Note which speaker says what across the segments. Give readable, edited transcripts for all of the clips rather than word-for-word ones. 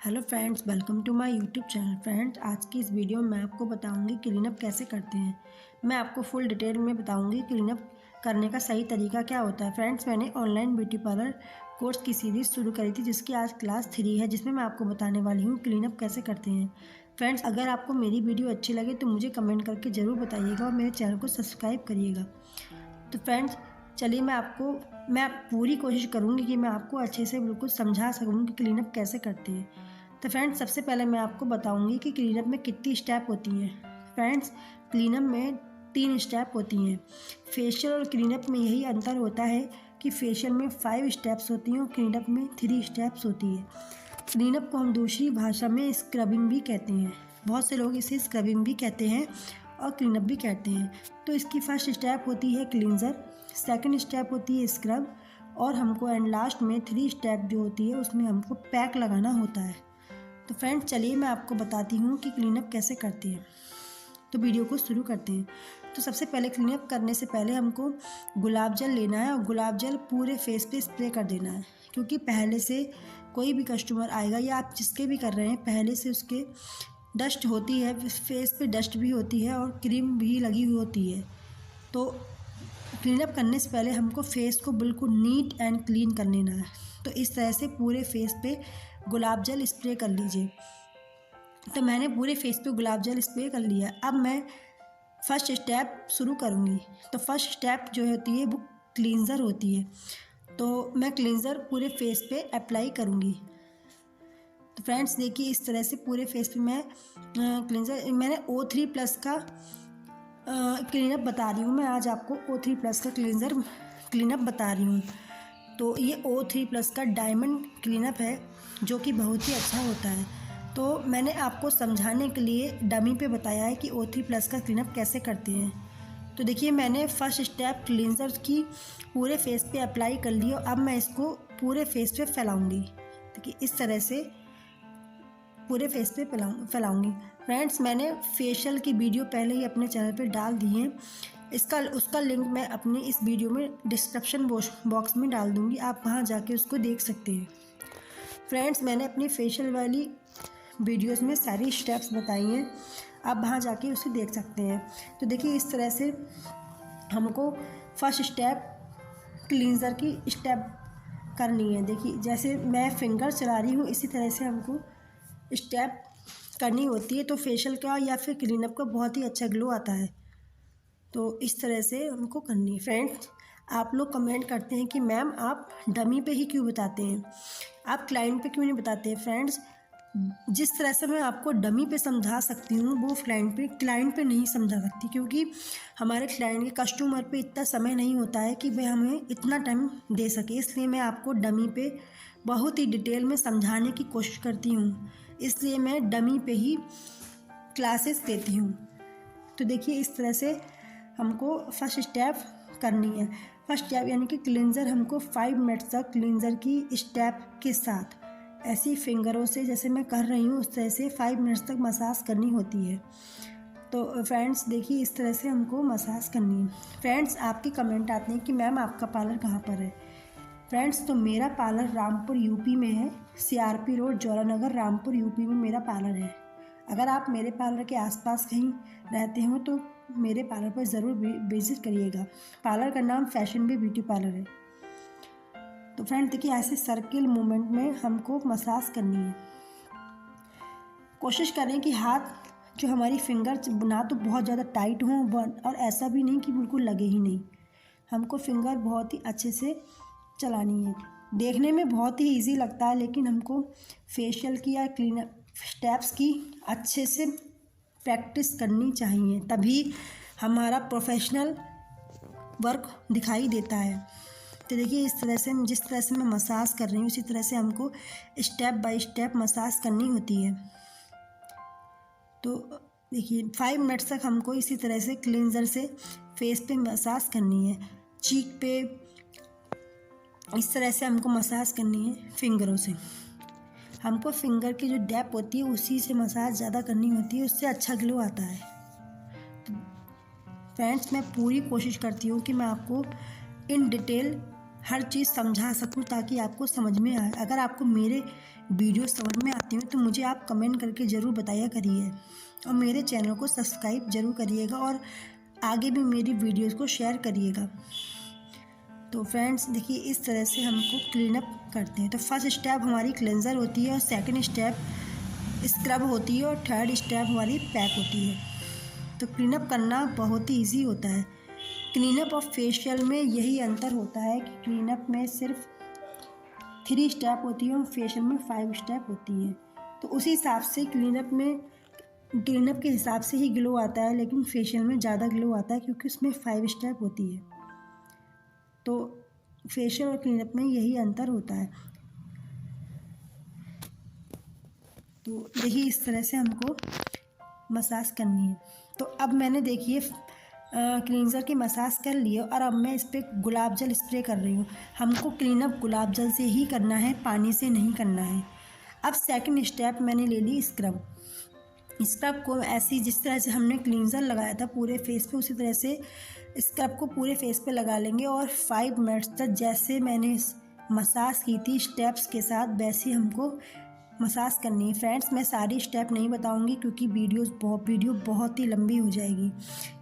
Speaker 1: Hello friends, welcome to my YouTube channel. Friends, आज की इस वीडियो में मैं आपको बताऊंगी क्लीनअप कैसे करते हैं। मैं आपको फुल डिटेल में बताऊंगी क्लीनअप करने का सही तरीका क्या होता है। फ्रेंड्स, मैंने ऑनलाइन ब्यूटी पार्लर कोर्स की सीरीज़ शुरू करी थी जिसकी आज क्लास 3 है, जिसमें मैं आपको बताने वाली हूँ क्लीनअप कैसे करते हैं। फ्रेंड्स, अगर आपको मेरी वीडियो अच्छी लगे तो मुझे कमेंट करके ज़रूर बताइएगा और मेरे चैनल को सब्सक्राइब करिएगा। तो फ्रेंड्स, चलिए मैं पूरी कोशिश करूँगी कि मैं आपको अच्छे से बिल्कुल समझा सकूँ कि क्लीनअप कैसे करते हैं। तो फ्रेंड्स, सबसे पहले मैं आपको बताऊँगी कि क्लीनअप में कितनी स्टेप होती हैं। फ्रेंड्स, क्लीनअप में 3 स्टेप होती हैं। फेशियल और क्लीनअप में यही अंतर होता है कि फेशियल में 5 स्टेप्स होती हैं और क्लीनअप में 3 स्टेप्स होती है। क्लीनअप को हम दूसरी भाषा में स्क्रबिंग भी कहते हैं। बहुत से लोग इसे स्क्रबिंग भी कहते हैं और क्लीनअप भी कहते हैं। तो इसकी फर्स्ट स्टेप होती है क्लींजर, सेकंड स्टेप होती है स्क्रब और हमको एंड लास्ट में 3 स्टेप जो होती है उसमें हमको पैक लगाना होता है। तो फ्रेंड्स, चलिए मैं आपको बताती हूँ कि क्लीनअप कैसे करते हैं। तो वीडियो को शुरू करते हैं। तो सबसे पहले क्लीनअप करने से पहले हमको गुलाब जल लेना है और गुलाब जल पूरे फेस पे स्प्रे कर देना है, क्योंकि पहले से कोई भी कस्टमर आएगा या आप जिसके भी कर रहे हैं पहले से उसके डस्ट होती है, फेस पे डस्ट भी होती है और क्रीम भी लगी हुई होती है। तो क्लीनअप करने से पहले हमको फेस को बिल्कुल नीट एंड क्लीन कर लेना है। तो इस तरह से पूरे फेस पे गुलाब जल स्प्रे कर लीजिए। तो मैंने पूरे फेस पे गुलाब जल स्प्रे कर लिया। अब मैं फर्स्ट स्टेप शुरू करूँगी। तो फर्स्ट स्टेप जो होती है वो क्लींजर होती है। तो मैं क्लींजर पूरे फेस पे अप्लाई करूँगी। तो फ्रेंड्स, देखिए इस तरह से पूरे फेस पे मैं क्लींजर मैंने O3+ का क्लीनअप बता रही हूँ। मैं आज आपको O3+ का क्लीनअप बता रही हूँ। तो ये O3+ का डायमंड क्लीनअप है जो कि बहुत ही अच्छा होता है। तो मैंने आपको समझाने के लिए डमी पे बताया है कि O3+ का क्लीनअप कैसे करते हैं। तो देखिए, मैंने फर्स्ट स्टेप क्लींजर की पूरे फेस पे अप्लाई कर लिया। अब मैं इसको पूरे फेस पे फैलाऊँगी। देखिए इस तरह से पूरे फेस पे फैलाऊँगी। फ्रेंड्स, मैंने फेशियल की वीडियो पहले ही अपने चैनल पे डाल दी है। उसका लिंक मैं अपने इस वीडियो में डिस्क्रिप्शन बॉक्स में डाल दूँगी, आप वहाँ जाके उसको देख सकते हैं। फ्रेंड्स, मैंने अपनी फेशियल वाली वीडियोस में सारी स्टेप्स बताई हैं, आप वहाँ जाके उसे देख सकते हैं। तो देखिए इस तरह से हमको फर्स्ट स्टेप क्लींजर की स्टेप करनी है। देखिए जैसे मैं फिंगर चला रही हूँ इसी तरह से हमको स्टेप करनी होती है। तो फेशियल का या फिर क्लीनअप का बहुत ही अच्छा ग्लो आता है। तो इस तरह से हमको करनी है। फ्रेंड्स, आप लोग कमेंट करते हैं कि मैम आप डमी पे ही क्यों बताते हैं, आप क्लाइंट पे क्यों नहीं बताते हैं। फ्रेंड्स, जिस तरह से मैं आपको डमी पे समझा सकती हूँ वो क्लाइंट पे नहीं समझा सकती, क्योंकि हमारे क्लाइंट के कस्टमर पे इतना समय नहीं होता है कि वह हमें इतना टाइम दे सके। इसलिए मैं आपको डमी पे बहुत ही डिटेल में समझाने की कोशिश करती हूँ, इसलिए मैं डमी पे ही क्लासेस देती हूँ। तो देखिए इस तरह से हमको फर्स्ट स्टेप करनी है। फर्स्ट स्टेप यानी कि क्लींजर हमको 5 मिनट तक क्लींजर की स्टेप के साथ ऐसी फिंगरों से जैसे मैं कर रही हूँ उस तरह से 5 मिनट्स तक मसाज करनी होती है। तो फ्रेंड्स, देखिए इस तरह से हमको मसाज करनी है। फ्रेंड्स, आपके कमेंट आते हैं कि मैम आपका पार्लर कहाँ पर है। फ्रेंड्स, तो मेरा पार्लर रामपुर यूपी में है। CRP रोड, जौरानगर, रामपुर यूपी में मेरा पार्लर है। अगर आप मेरे पार्लर के आसपास कहीं रहते हो तो मेरे पार्लर पर ज़रूर विजिट करिएगा। पार्लर का नाम फैशन बे ब्यूटी पार्लर है। तो फ्रेंड्स, देखिए ऐसे सर्किल मूवमेंट में हमको मसाज करनी है। कोशिश करें कि हाथ जो हमारी फिंगर ना तो बहुत ज़्यादा टाइट हों और ऐसा भी नहीं कि बिल्कुल लगे ही नहीं। हमको फिंगर बहुत ही अच्छे से चलानी है। देखने में बहुत ही इजी लगता है, लेकिन हमको फेशियल की या क्लीनअप स्टेप्स की अच्छे से प्रैक्टिस करनी चाहिए, तभी हमारा प्रोफेशनल वर्क दिखाई देता है। तो देखिए इस तरह से जिस तरह से मैं मसाज कर रही हूँ उसी तरह से हमको स्टेप बाय स्टेप मसाज करनी होती है। तो देखिए 5 मिनट तक हमको इसी तरह से क्लींजर से फेस पे मसाज करनी है। चीक पे इस तरह से हमको मसाज करनी है। फिंगरों से हमको फिंगर की जो डेप्थ होती है उसी से मसाज ज़्यादा करनी होती है, उससे अच्छा ग्लो आता है। तो फ्रेंड्स, मैं पूरी कोशिश करती हूँ कि मैं आपको इन डिटेल हर चीज़ समझा सकूं ताकि आपको समझ में आए। अगर आपको मेरे वीडियो समझ में आते हैं तो मुझे आप कमेंट करके ज़रूर बताया करिए और मेरे चैनल को सब्सक्राइब ज़रूर करिएगा और आगे भी मेरी वीडियोज़ को शेयर करिएगा। तो फ्रेंड्स देखिए, इस तरह से हमको क्लीन अप करते हैं। तो फर्स्ट स्टेप हमारी क्लेंज़र होती है और सेकंड स्टेप स्क्रब होती है और थर्ड स्टेप हमारी पैक होती है। तो क्लीन अप करना बहुत ही ईजी होता है। क्लीनअप और फेशियल में यही अंतर होता है कि क्लीनअप में सिर्फ 3 स्टेप होती है और फेशियल में 5 स्टेप होती है। तो उसी हिसाब से क्लीनअप के हिसाब से ही ग्लो आता है, लेकिन फेशियल में ज़्यादा ग्लो आता है क्योंकि उसमें 5 स्टेप होती है। तो फेशियल और क्लीनअप में यही अंतर होता है। तो देखिए, इस तरह से हमको मसाज करनी है। तो अब मैंने देखिए क्लींजर की मसाज कर ली है और अब मैं इस पर गुलाब जल स्प्रे कर रही हूँ। हमको क्लीनअप गुलाब जल से ही करना है, पानी से नहीं करना है। अब सेकंड स्टेप मैंने ले ली स्क्रब। स्क्रब को ऐसी जिस तरह से हमने क्लींजर लगाया था पूरे फेस पे, उसी तरह से स्क्रब को पूरे फेस पे लगा लेंगे और 5 मिनट्स तक जैसे मैंने मसाज की थी स्टेप्स के साथ वैसे हमको मसाज करनी है। फ्रेंड्स, मैं सारी स्टेप नहीं बताऊंगी क्योंकि वीडियो बहुत ही लंबी हो जाएगी,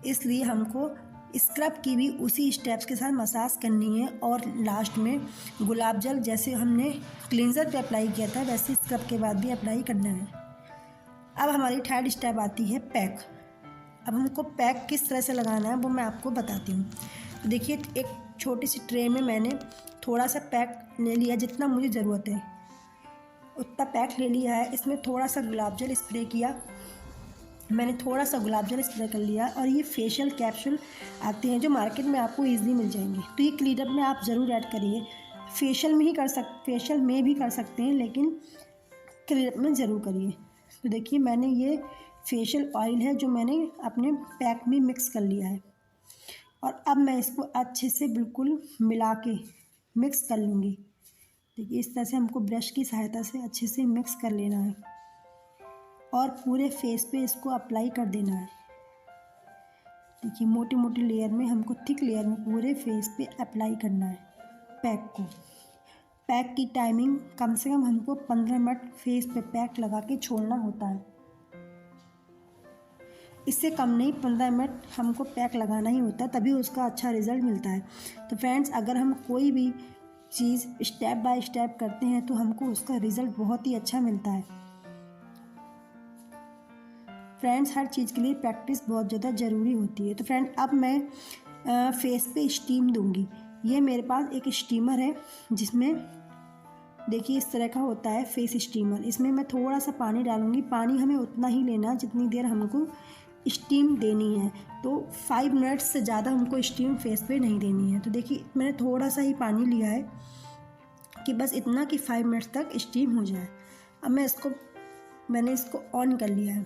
Speaker 1: इसलिए हमको स्क्रब की भी उसी स्टेप्स के साथ मसाज करनी है और लास्ट में गुलाब जल जैसे हमने क्लींजर पे अप्लाई किया था वैसे स्क्रब के बाद भी अप्लाई करना है। अब हमारी थर्ड स्टेप आती है पैक। अब हमको पैक किस तरह से लगाना है वो मैं आपको बताती हूँ। तो देखिए, एक छोटी सी ट्रे में मैंने थोड़ा सा पैक ले लिया, जितना मुझे ज़रूरत है उतना पैक ले लिया है। इसमें थोड़ा सा गुलाब जल स्प्रे किया, मैंने थोड़ा सा गुलाब जल स्प्रे कर लिया। और ये फेशियल कैप्सूल आते हैं जो मार्केट में आपको ईजिली मिल जाएंगे, तो ये क्लीनअप में आप ज़रूर ऐड करिए। फेशियल में भी कर सकते हैं, लेकिन क्लीनअप में ज़रूर करिए। तो देखिए, मैंने ये फेशियल ऑयल है जो मैंने अपने पैक में मिक्स कर लिया है और अब मैं इसको अच्छे से बिल्कुल मिला के मिक्स कर लूँगी। देखिए, इस तरह से हमको ब्रश की सहायता से अच्छे से मिक्स कर लेना है और पूरे फेस पे इसको अप्लाई कर देना है। देखिए, मोटी मोटी लेयर में हमको थिक लेयर में पूरे फेस पे अप्लाई करना है पैक को। पैक की टाइमिंग कम से कम हमको 15 मिनट फेस पे पैक लगा के छोड़ना होता है। इससे कम नहीं, 15 मिनट हमको पैक लगाना ही होता है, तभी उसका अच्छा रिज़ल्ट मिलता है। तो फ्रेंड्स, अगर हम कोई भी चीज़ स्टेप बाय स्टेप करते हैं तो हमको उसका रिज़ल्ट बहुत ही अच्छा मिलता है। फ्रेंड्स, हर चीज़ के लिए प्रैक्टिस बहुत ज़्यादा ज़रूरी होती है। तो फ्रेंड, अब मैं फेस पे स्टीम दूंगी। ये मेरे पास एक स्टीमर है जिसमें देखिए इस तरह का होता है फेस स्टीमर। इसमें मैं थोड़ा सा पानी डालूंगी। पानी हमें उतना ही लेना जितनी देर हमको स्टीम देनी है। तो 5 मिनट्स से ज़्यादा हमको स्टीम फेस पे नहीं देनी है। तो देखिए, मैंने थोड़ा सा ही पानी लिया है कि बस इतना कि 5 मिनट्स तक स्टीम हो जाए। अब मैंने इसको ऑन कर लिया है।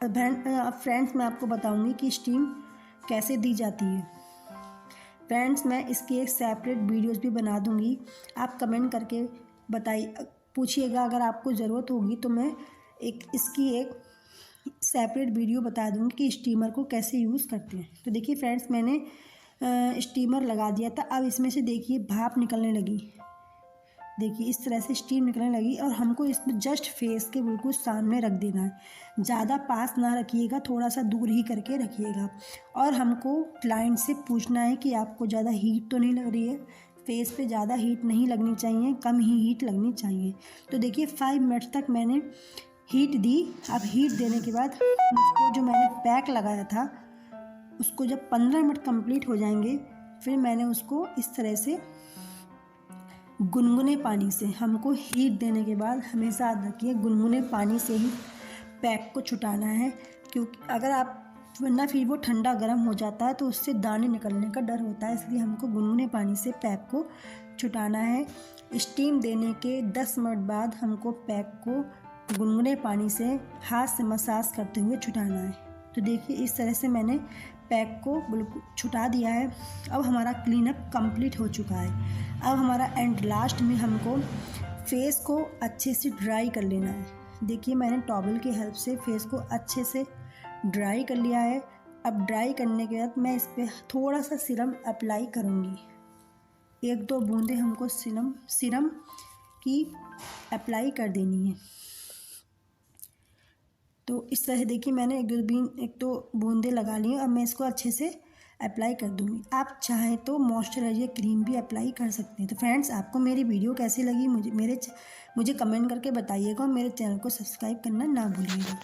Speaker 1: अब फ्रेंड्स, मैं आपको बताऊंगी कि स्टीम कैसे दी जाती है। फ्रेंड्स, मैं इसकी एक सेपरेट वीडियोस भी बना दूंगी, आप कमेंट करके पूछिएगा। अगर आपको ज़रूरत होगी तो मैं इसकी एक सेपरेट वीडियो बता दूंगी कि स्टीमर को कैसे यूज़ करते हैं। तो देखिए फ्रेंड्स, मैंने स्टीमर लगा दिया था। अब इसमें से देखिए भाप निकलने लगी। देखिए, इस तरह से स्टीम निकलने लगी और हमको इसमें जस्ट फेस के बिल्कुल सामने रख देना है। ज़्यादा पास ना रखिएगा, थोड़ा सा दूर ही करके रखिएगा। और हमको क्लाइंट से पूछना है कि आपको ज़्यादा हीट तो नहीं लग रही है। फेस पे ज़्यादा हीट नहीं लगनी चाहिए, कम ही हीट लगनी चाहिए। तो देखिए, 5 मिनट तक मैंने हीट दी। अब हीट देने के बाद उसको जो मैंने पैक लगाया था उसको जब 15 मिनट कंप्लीट हो जाएंगे, फिर मैंने उसको इस तरह से गुनगुने पानी से, हमको हीट देने के बाद हमेशा याद रखिए गुनगुने पानी से ही पैक को छुटाना है, क्योंकि वरना फिर वो ठंडा गर्म हो जाता है तो उससे दाने निकलने का डर होता है। इसलिए हमको गुनगुने पानी से पैक को छुटाना है। स्टीम देने के 10 मिनट बाद हमको पैक को गुनगुने पानी से हाथ से मसाज करते हुए छुटाना है। तो देखिए, इस तरह से मैंने पैक को बिल्कुल छुटा दिया है। अब हमारा क्लीनअप कंप्लीट हो चुका है। अब हमारा एंड लास्ट में हमको फेस को अच्छे से ड्राई कर लेना है। देखिए, मैंने टॉवल की हेल्प से फेस को अच्छे से ड्राई कर लिया है। अब ड्राई करने के बाद मैं इस पर थोड़ा सा सीरम अप्लाई करूँगी। 1-2 बूंदें हमको सीरम की अप्लाई कर देनी है। तो इस तरह देखिए मैंने 1-2 बूंदें लगा ली हैं। अब मैं इसको अच्छे से अप्लाई कर दूँगी। आप चाहें तो मॉइस्चराइजर क्रीम भी अप्लाई कर सकते हैं। तो फ्रेंड्स, आपको मेरी वीडियो कैसी लगी मुझे कमेंट करके बताइएगा और मेरे चैनल को सब्सक्राइब करना ना भूलिएगा।